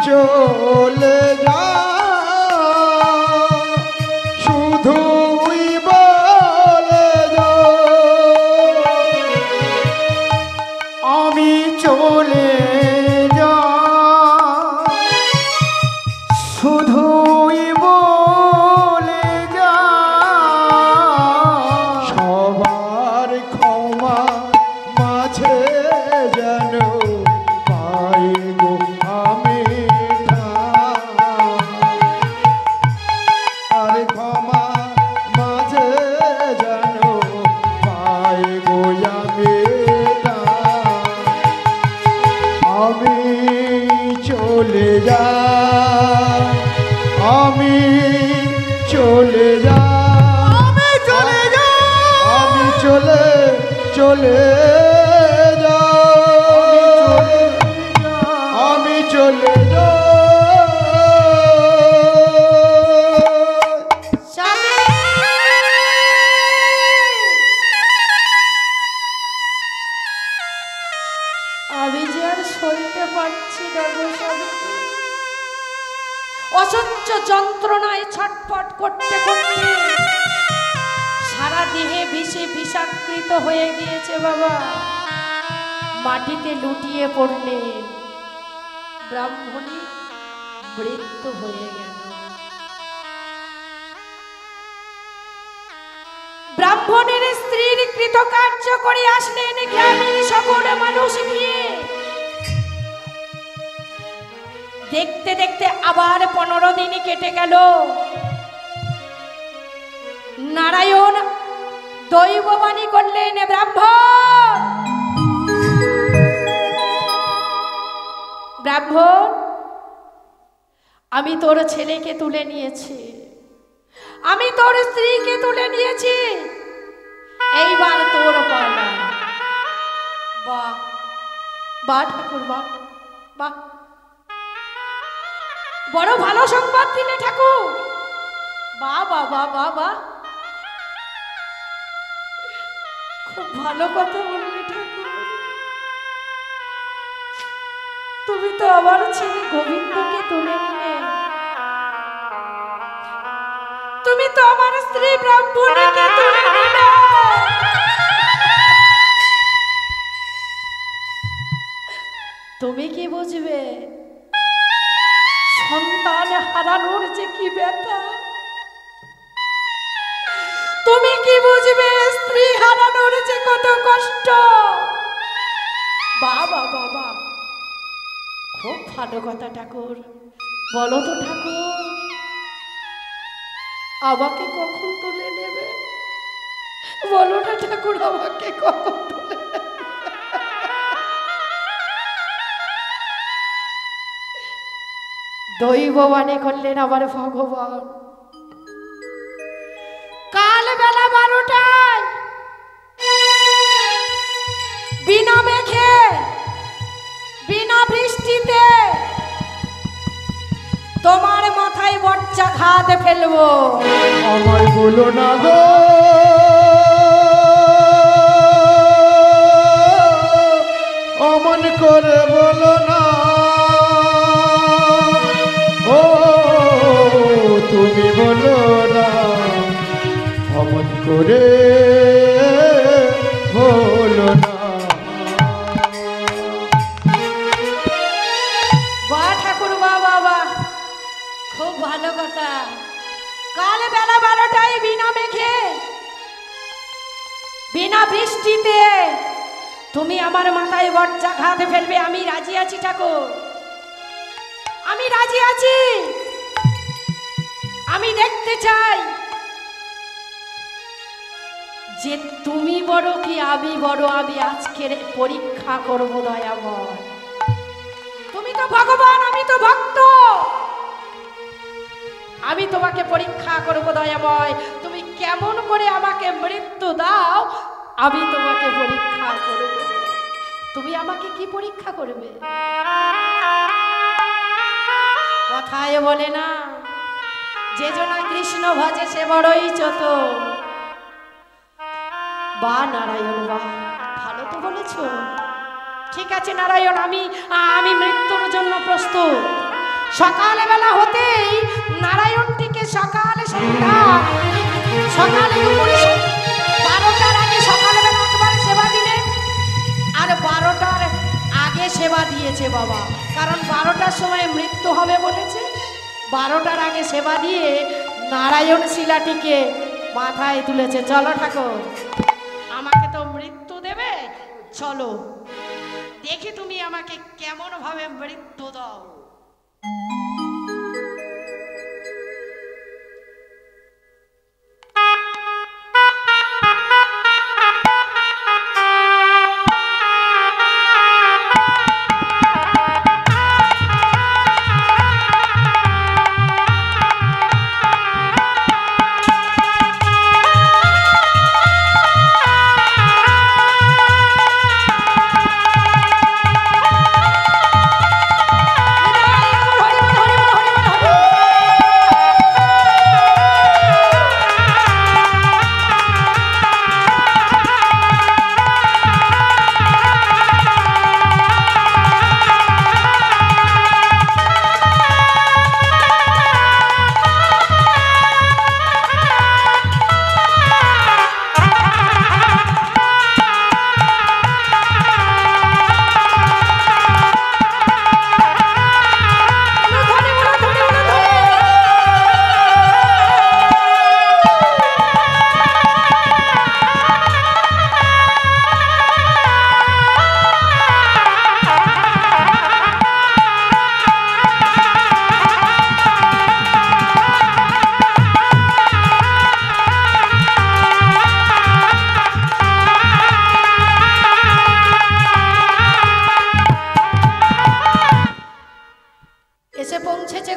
চলে যাই, শুধুই বলে যাই, আমি চলে যাই, শুধুই বলে যাই। সবার ক্ষমা মাঝে যেন পাই গো আমি ঠাঁই, আর ক্ষমা মাঝে যেন পাই গো আমি ঠাঁই। আমি চলে যাই, আমি চলে যাই, আমি চলে যাই, আমি চলে চলে যাই, আমি চলে যাই। স্বামী আমি যে আর সইতে পারছি না গো স্বামী। অসহ্য যন্ত্রণায় ছটফট করতে করতে সারা দেহে বিষে বিষাকৃত হয়ে গিয়েছে বাবা। মাটিতে লুটিয়ে পড়লে ব্রাহ্মণী মৃত্যু হয়ে গেল। ব্রাহ্মণের স্ত্রীর কৃতকার্য করে আসলেন গ্রামের সকল মানুষ নিয়ে। দেখতে দেখতে আবার 15 দিন কেটে গেল। নারায়ণ দৈববাণী করলেন, ব্রাহ্মণ ব্রাহ্মণ, আমি তোর ছেলেকে তুলে নিয়েছি, আমি তোর স্ত্রীকে তুলে নিয়েছি, এইবার তোর পালা। বাহ বাহ ঠাকুর, বাহ বাহ, বড় ভালো সংবাদ দিলে ঠাকুর। বাহ বাহ বাহ বাহ বাহ, খুব ভালো কথা বললে ঠাকুর। তুমি তো আমার ছেলে গোবিন্দকে তুলে নিলে, তুমি তো আমার স্ত্রী ব্রাহ্মণীকে তুলে নিলে। তুমি কি বুঝবে সন্তান হারানোর যে কি ব্যথা? তুমি কি বুঝবে স্ত্রী হারানোর যে কত কষ্ট? বাবা বাবা, খুব ভালো কথা ঠাকুর। বলো তো ঠাকুর, আমাকে কখন তুলে নেবে? বলো না ঠাকুর, আমাকে কখন তুলে নেবে? দৈববাণী করলেন আবার ভগবান। কাল বেলা 12টায় বিনা মেঘে বিনা বৃষ্টিতে তোমার মাথায় বজ্রাঘাত ফেলবো। আমায় বলো না গো, অমন করে বলো না, ও তুমি বলো না, অমন করে বলো না। বাহ ঠাকুর, বাহ বাহ বাহ, খুব ভালো কথা। কাল বেলা 12টায় বিনা মেঘে বিনা বৃষ্টিতে তুমি আমার মাথায় বজ্রাঘাত ফেলবে। আমি রাজি আছি ঠাকুর, আমি রাজি আছি। আমি দেখতে চাই যে তুমি বড় কি আমি বড়। আমি আজকের পরীক্ষা করবো দয়াময়। তুমি তো ভগবান, আমি তো ভক্ত, আমি তোমাকে পরীক্ষা করবো দয়াময়। তুমি কেমন করে আমাকে মৃত্যু দাও, আমি তোমাকে পরীক্ষা করব। তুমি আমাকে কি পরীক্ষা করবে? কথায় বলে না, যে জনা কৃষ্ণ ভজে সে বড়ই চতুর। বা নারায়ণ, বা ভালো তো বলেছ। ঠিক আছে নারায়ণ, আমি মৃত্যুর জন্য প্রস্তুত। সকালবেলা হতেই নারায়ণটিকে সকালে সন্ধ্যা, সকালে দুপুরে 12টার আগে সকালবেলা একবার সেবা দিলেন, আর 12টার আগে সেবা দিয়েছে বাবা, কারণ 12টার সময় মৃত্যু হবে বলেছে। 12টার আগে সেবা দিয়ে নারায়ণ শিলাটিকে মাথায় তুলেছে। চলো ঠাকুর, আমাকে তো মৃত্যু দেবে, চলো দেখি তুমি আমাকে কেমন ভাবে মৃত্যু দাও।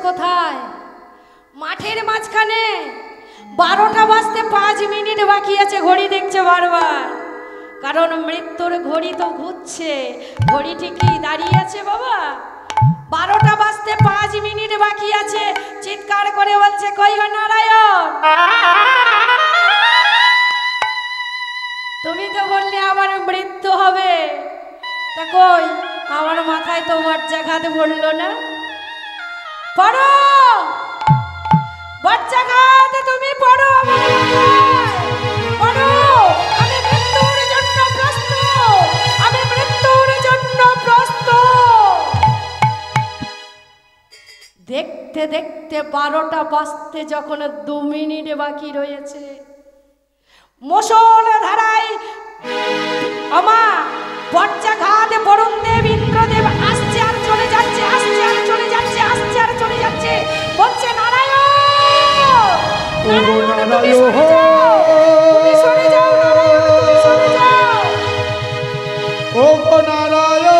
কোথায়? মাঠের মাঝখানে। 12টা বাজতে 5 মিনিট বাকি আছে, ঘড়ি দেখছে বারবার, কারণ মৃত্যুর ঘড়ি তো ঘুরছে, ঘড়িটি কি দাঁড়িয়ে আছে বাবা? 12টা বাজতে 5 মিনিট বাকি আছে, চিৎকার করে বলছে, কই গো নারায়ণ, তুমি তো বললে আমার মৃত্যু হবে, তা কই আমার মাথায় তো বজ্রাঘাত পড়লো না? পড়ো বজ্রাঘাত, তুমি পড়ো আমার মাথায়, পড়ো, আমি মৃত্যুর জন্য প্রস্তুত, আমি মৃত্যুর জন্য প্রস্তুত। দেখতে দেখতে 12টা বাজতে যখন 2 মিনিট বাকি রয়েছে, মুষল ধারায় আমা বজ্রাঘাত বরুণ দেব ইন্দ্রদেব আসছে আর চলে যাচ্ছে, আসছে আর চলে যাচ্ছে, আসছে আর চলে যাচ্ছে, বলছে নারায়ণ, নারায়ণ তুমি সরে যাও, তুমি সরে যাও, নারায়ণ তুমি সরে যাও। ও গো নারায়ণ,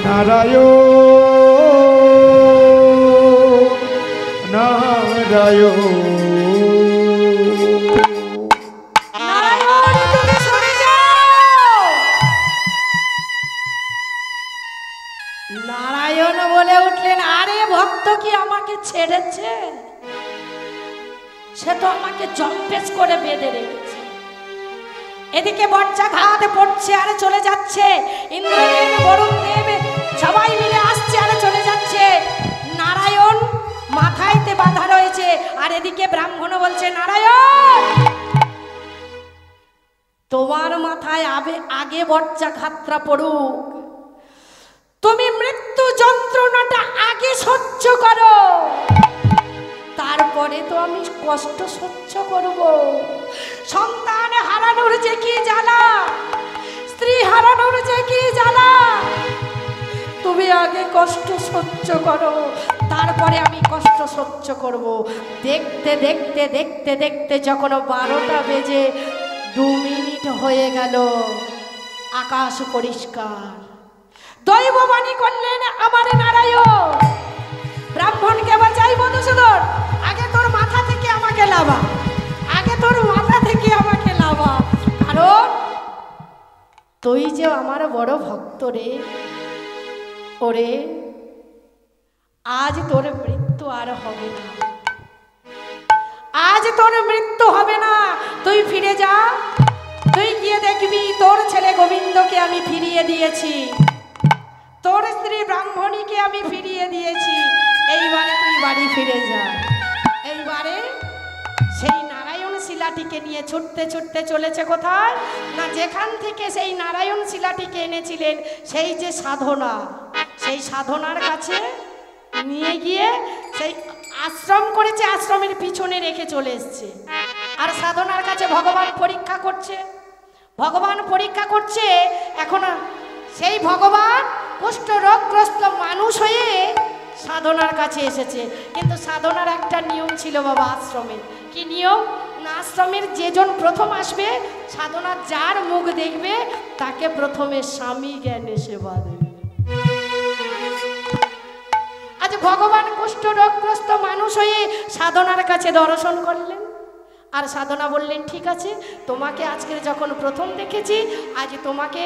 নারায়ণ, নারায়ণ, নারায়ণ তুমি সরে যাও। নারায়ণ বলে উঠলেন, আরে ভক্ত কি আমাকে ছেড়েছে? সে তো আমাকে জম্পেশ করে বেঁধে রেখেছে। এদিকে বজ্রাঘাত পড়ছে আর চলে যাচ্ছে, ইন্দ্রদেব বরুণ দেব সবাই মিলে আসছে আর চলে যাচ্ছে, নারায়ণ মাথায়তে বাধা রয়েছে, আর এদিকে ব্রাহ্মণ বলছে, নারায়ণ তোমার মাথায় আগে বজ্রাঘাতটা পড়ুক, তুমি মৃত্যু যন্ত্রণাটা আগে সহ্য করো, তারপরে তো আমি কষ্ট সহ্য করব। সন্তান হারানোর যে কি জ্বালা, স্ত্রী হারানোর যে কি জ্বালা, তুমি আগে কষ্ট সহ্য করো, তারপরে আমি কষ্ট সহ্য করব। দেখতে দেখতে দেখতে দেখতে যখন 12টা বেজে 2 মিনিট হয়ে গেল, আকাশ পরিষ্কার, দৈববাণী করলেন আমার নারায়ণ, ব্রাহ্মণকে বাঁচাই মধুসূদন, আগে তোর মাথা থেকে আমাকে লাভা, আগে তোর মাথা থেকে আমাকে লাভা, কারণ তুই যে আমার বড় ভক্ত রে, ওরে আজ তোর মৃত্যু আর হবে না, আজ তোর মৃত্যু হবে না, তুই ফিরে যা, তুই গিয়ে দেখবি তোর ছেলে গোবিন্দকে আমি ফিরিয়ে দিয়েছি, তোর স্ত্রী ব্রাহ্মণীকে আমি ফিরিয়ে দিয়েছি, এইবারে তুই বাড়ি ফিরে যা। এইবারে সেই নারায়ণ শিলাটিকে নিয়ে ছুটতে ছুটতে চলেছে কোথায় না, যেখান থেকে সেই নারায়ণ শিলাটিকে এনেছিলেন, সেই যে সাধনা, সেই সাধনার কাছে নিয়ে গিয়ে সেই আশ্রম করেছে, আশ্রমের পিছনে রেখে চলে এসছে। আর সাধনার কাছে ভগবান পরীক্ষা করছে, ভগবান পরীক্ষা করছে। এখন সেই ভগবান কুষ্ঠ রোগগ্রস্ত মানুষ হয়ে সাধনার কাছে এসেছে, কিন্তু সাধনার একটা নিয়ম ছিল বাবা আশ্রমের। কি নিয়ম না, আশ্রমের যেজন প্রথম আসবে, সাধনার যার মুখ দেখবে তাকে প্রথমে স্বামী জ্ঞানে সেবা দেবে। আজ ভগবান কুষ্ঠ রোগগ্রস্ত মানুষ হয়ে সাধনার কাছে দর্শন করলেন, আর সাধনা বললেন, ঠিক আছে, তোমাকে আজকে যখন প্রথম দেখেছি, আজ তোমাকে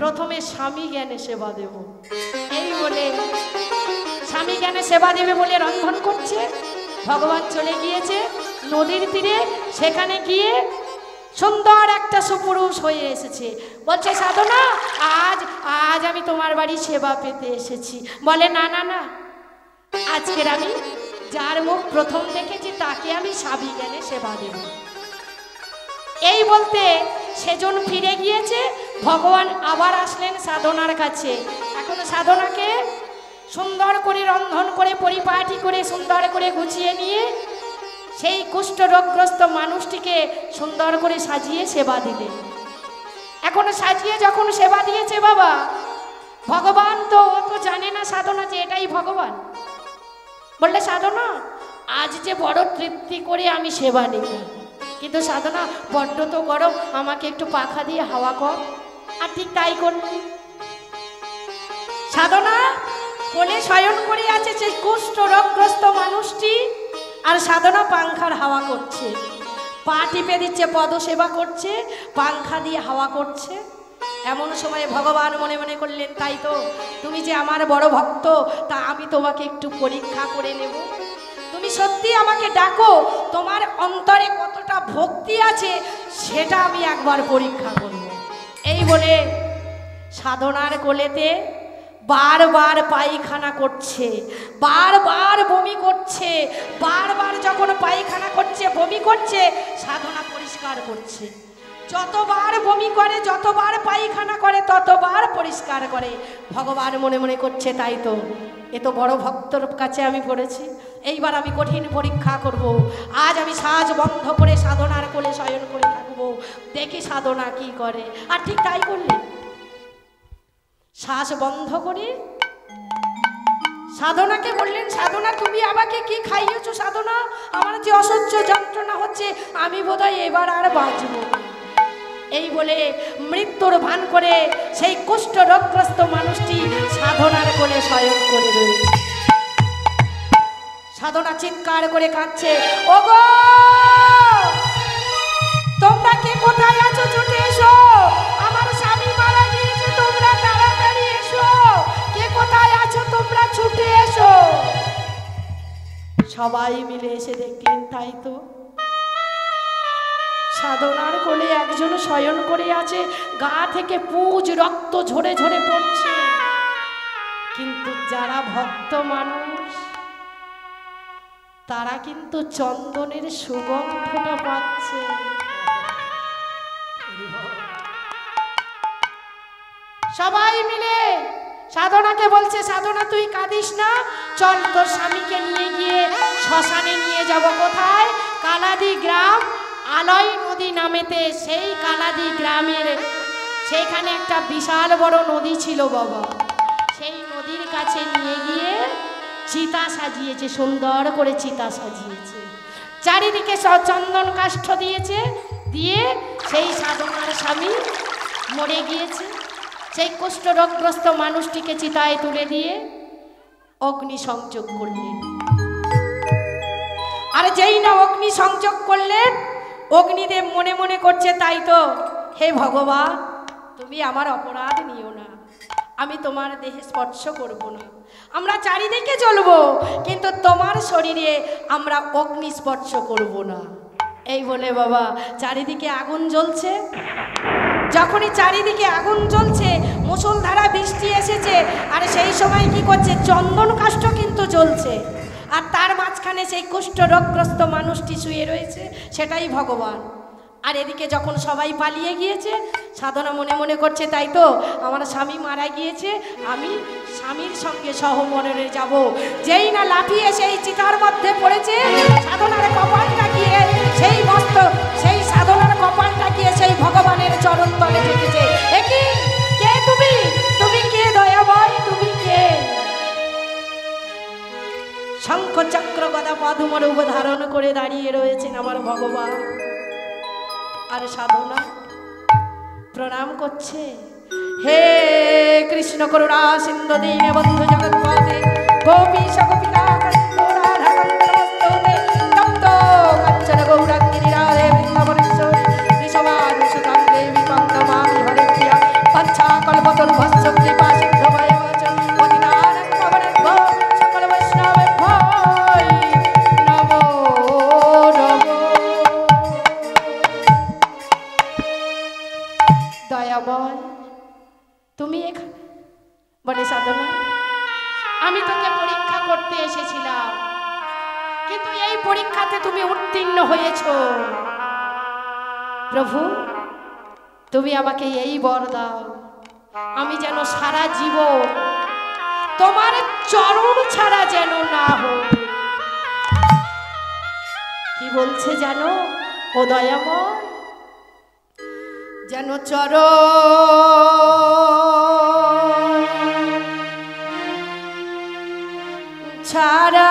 প্রথমে স্বামী জ্ঞানে সেবা দেব। এই বলে স্বামী জ্ঞানে সেবা দেবে বলে রন্ধন করছে। ভগবান চলে গিয়েছে নদীর তীরে, সেখানে গিয়ে সুন্দর একটা সুপুরুষ হয়ে এসেছে, বলছে, সাধনা আজ আজ আমি তোমার বাড়ি সেবা পেতে এসেছি। বলে, না না না, আজকের আমি যার মুখ প্রথম দেখেছি তাকে আমি স্বামী জ্ঞানে সেবা দেব। এই বলতে সেজন ফিরে গিয়েছে, ভগবান আবার আসলেন সাধনার কাছে। এখন সাধনাকে সুন্দর করে রন্ধন করে পরিপাটি করে সুন্দর করে গুছিয়ে নিয়ে সেই কুষ্ঠ রোগগ্রস্ত মানুষটিকে সুন্দর করে সাজিয়ে সেবা দিলেন। এখন সাজিয়ে যখন সেবা দিয়েছে বাবা, ভগবান তো ও তো জানে না সাধনা যে এটাই ভগবান। বললে, সাধনা আজ যে বড় তৃপ্তি করে আমি সেবা নিলাম, কিন্তু সাধনা বড্ড তো গরম, আমাকে একটু পাখা দিয়ে হাওয়া কর। আর ঠিক তাই করলেন, সাধনা কোলে শয়ন করে আছে সেই কুষ্ঠ রোগগ্রস্ত মানুষটি, আর সাধনা পাংখার হাওয়া করছে, পা টিপে দিচ্ছে, পদসেবা করছে, পাংখা দিয়ে হাওয়া করছে। এমন সময় ভগবান মনে মনে করলেন, তাই তো, তুমি যে আমার বড় ভক্ত, তা আমি তোমাকে একটু পরীক্ষা করে নেব। তুমি সত্যি আমাকে ডাকো, তোমার অন্তরে কতটা ভক্তি আছে সেটা আমি একবার পরীক্ষা করব। এই বলে সাধনার কোলেতে বারবার পায়খানা করছে, বারবার বমি করছে, বারবার যখন পায়খানা করছে, বমি করছে, সাধনা পরিষ্কার করছে। যতবার বমি করে, যতবার পায়খানা করে, ততবার পরিষ্কার করে। ভগবান মনে মনে করছে, তাই তো, এ তো বড় ভক্তর কাছে আমি পড়েছি, এইবার আমি কঠিন পরীক্ষা করব। আজ আমি শ্বাস বন্ধ করে সাধনার কোলে শয়ন করে থাকবো, দেখি সাধনা কি করে। আর ঠিক তাই করলেন। শ্বাস বন্ধ করে সাধনাকে বললেন, সাধনা তুমি আমাকে কি খাইয়েছো? সাধনা, আমার যে অসহ্য যন্ত্রণা হচ্ছে, আমি বোধহয় এবার আর বাঁচব না। এই বলে মৃত্যুর ভান করে সেই কুষ্ঠ রোগগ্রস্ত মানুষটি সাধনার কোলে শয়ন করে রয়েছে। সাধনা চিৎকার করে কাঁদছে, ওগো তোমরা কে কোথায় আছো? ছুটে এসো, আমার স্বামী মারা গিয়েছে, তোমরা তাড়াতাড়ি এসো। কে কোথায় আছো তোমরা? ছুটে এসো। সবাই মিলে এসে দেখলেন, তাই তো, সাধনার কোলে একজন শয়ন করে আছে, গা থেকে পুজ রক্ত ঝরে ঝরে পড়ছে। কিন্তু যারা ভক্ত মানুষ, তারা কিন্তু চন্দনের সুগন্ধটা পাচ্ছে। সবাই মিলে সাধনাকে বলছে, সাধনা তুই কাঁদিস না, চল তোর স্বামীকে নিয়ে গিয়ে শ্মশানে নিয়ে যাব। কোথায়? কালাদি গ্রাম, আলয় নদী নামেতে সেই কালাদি গ্রামের সেখানে একটা বিশাল বড় নদী ছিল বাবা। সেই নদীর কাছে নিয়ে গিয়ে চিতা সাজিয়েছে, সুন্দর করে চিতা সাজিয়েছে, চারিদিকে চন্দন কাষ্ঠ দিয়েছে, দিয়ে সেই সাধনার স্বামী মরে গিয়েছে, সেই কুষ্ঠ রোগগ্রস্ত মানুষটিকে চিতায় তুলে দিয়ে অগ্নি সংযোগ করলেন। আর যেই না অগ্নি সংযোগ করলেন, অগ্নিদেব মনে মনে করছে, তাই তো, হে ভগবান, তুমি আমার অপরাধ নিও না, আমি তোমার দেহে স্পর্শ করব না, আমরা চারিদিকে জ্বলবো, কিন্তু তোমার শরীরে আমরা অগ্নি স্পর্শ করব না। এই বলে বাবা চারিদিকে আগুন জ্বলছে। যখনই চারিদিকে আগুন জ্বলছে, মুষলধারা বৃষ্টি এসেছে, আর সেই সময় কি করছে? চন্দন কাষ্ঠ কিন্তু জ্বলছে, আর তার মাঝখানে সেই কুষ্ঠ রোগগ্রস্ত মানুষটি শুয়ে রয়েছে, সেটাই ভগবান। আর এদিকে যখন সবাই পালিয়ে গিয়েছে, সাধনা মনে মনে করছে, তাই তো, আমার স্বামী মারা গিয়েছে, আমি স্বামীর সঙ্গে সহমরণে যাব। যেই না লাফিয়ে সেই চিতার মধ্যে পড়েছে, সাধনার কপালটা গিয়ে সেই মস্ত, সেই সাধনার কপালটা গিয়ে সেই ভগবানের চরণ তলে ঝুঁকেছে। একই কে তুমি? তুমি কে দয়াময়? তুমি কে? শঙ্খ চক্র গদা পদ্মরূপ ধারণ করে দাঁড়িয়ে রয়েছেন আমার ভগবান। আর সাধনা প্রণাম করছে, হে কৃষ্ণ করুণা সিন্ধু দীনবন্ধু জগৎপতে গোপীশ গোপিকা কান্ত রাধা কান্ত নমস্তুতে তপ্ত কাঞ্চন গৌরাঙ্গী রাধে বৃন্দাবনেশ্বরী ঋষভানুসুতাং দেবী ত্বং নমামি হরিপ্রিয়া পঞ্চা কল্পতরুভস্য কৃপা সিন্ধুময় বচন পতিতানাং পাবনেভ্যো সকল বৈষ্ণবেভ্যো নমো নমো। দয়াময় তুমি এখানে? বলে, সাধনা, আমি তোকে পরীক্ষা করতে এসেছিলাম, কিন্তু এই পরীক্ষাতে তুমি উত্তীর্ণ হয়েছ। প্রভু, তুমি আমাকে এই বর দাও, আমি যেন সারা জীবন তোমার চরণ ছাড়া যেন না হোক। কি বলছে জানো ও দয়াময়? যেন চরণ ছাড়া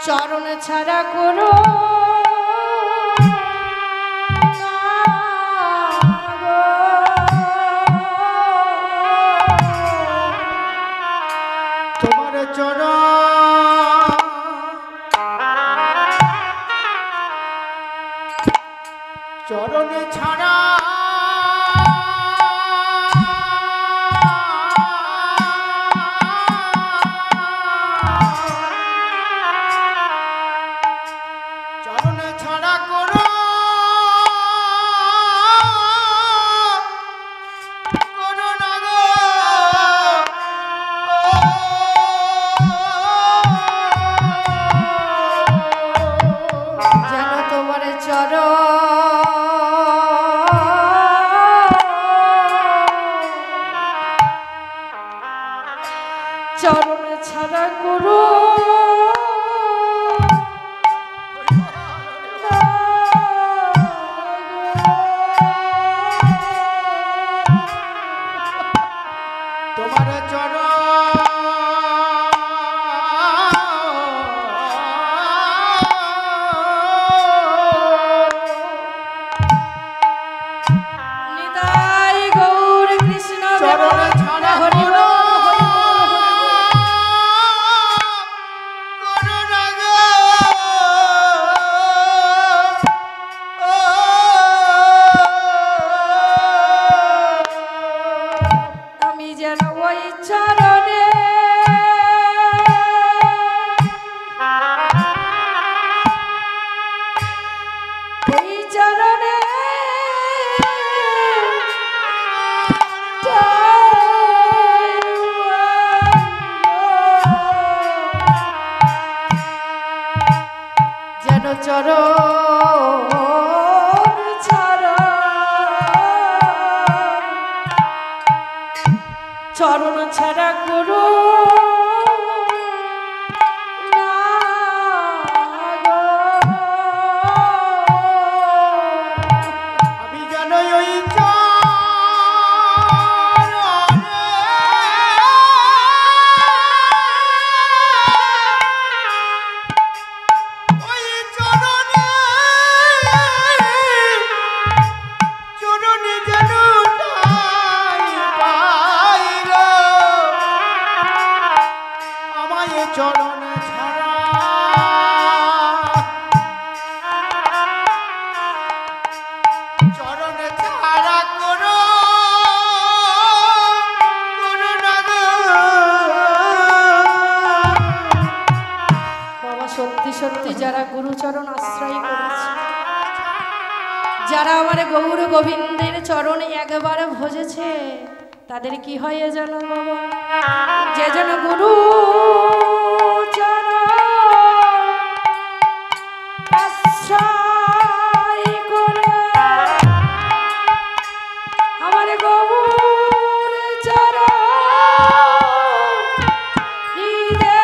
চরণ ছাড়া করো তোমার চরণ চরণে ছাড়া চরণে ছাড়া করো করো না গো যেন তোমার চরণ ছাড়া করো তোমার চরণ নিতাই গৌর কৃষ্ণ চরণ ছাড়া হরি করো আমি যেন ওই চরণে ওই চরণে যেন চরণ ছাড়া চরণ ছাড়া করো না গো। আমি জানি ওই চরণে ওই চরণে চরণে যেন ঠাই পাই গো আমায় চরণ ছাড়া চরণ ছাড়া করো করো না গো বাবা সত্যি সত্যি যারা গুরুচরণ আশ্রয় করেছে, যারা আমার গৌর গোবিন্দের চরণে একবারে ভজেছে, তাদের কি হয় এ যেন বাবা, যে যেন গুরু চরণ আশ্রয় করে আমার গৌর চরণ হৃদয়ে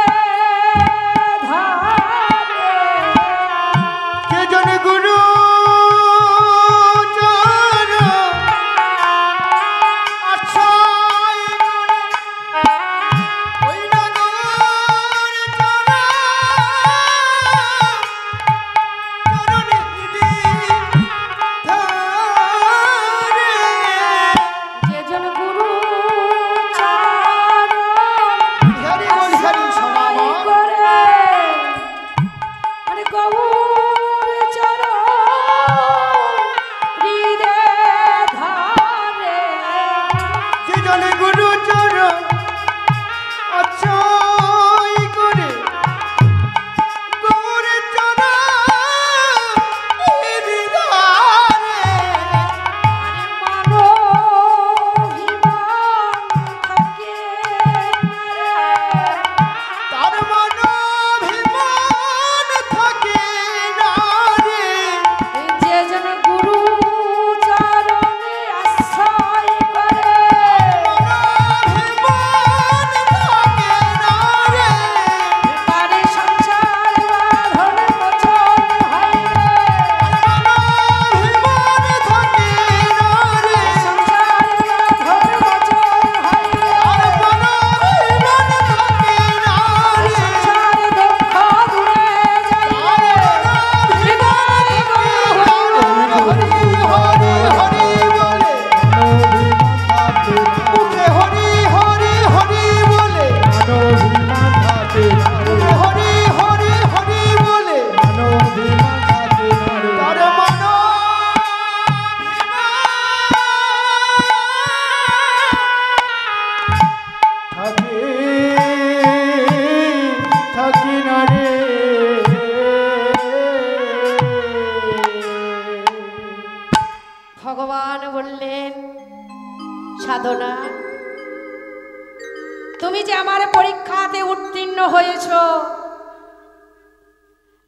ধারে কে জানে গুরু চরণ আশ্রয় করে ওই না গো যে আমার পরীক্ষাতে উত্তীর্ণ হয়েছো,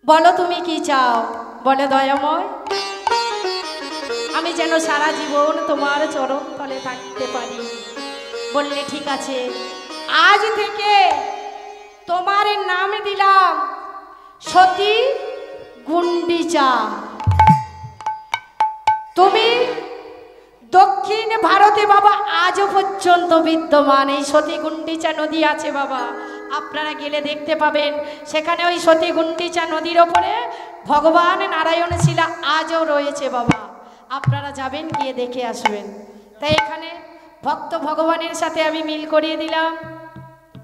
বলো তুমি কি চাও? বলে দয়াময়, আমি যেন সারা জীবন তোমার চরণ তলে থাকতে পারি। বললে ঠিক আছে, আজ থেকে তোমার নাম দিলাম সতী গুন্ডিচা। তুমি দক্ষিণ ভারতে বাবা আজও পর্যন্ত বিদ্যমান এই সতী গুন্ডিচা নদী আছে বাবা, আপনারা গেলে দেখতে পাবেন। সেখানে ওই সতী গুন্ডিচা নদীর ওপরে ভগবান নারায়ণ শিলা আজও রয়েছে বাবা, আপনারা যাবেন, গিয়ে দেখে আসবেন। তাই এখানে ভক্ত ভগবানের সাথে আমি মিল করিয়ে দিলাম।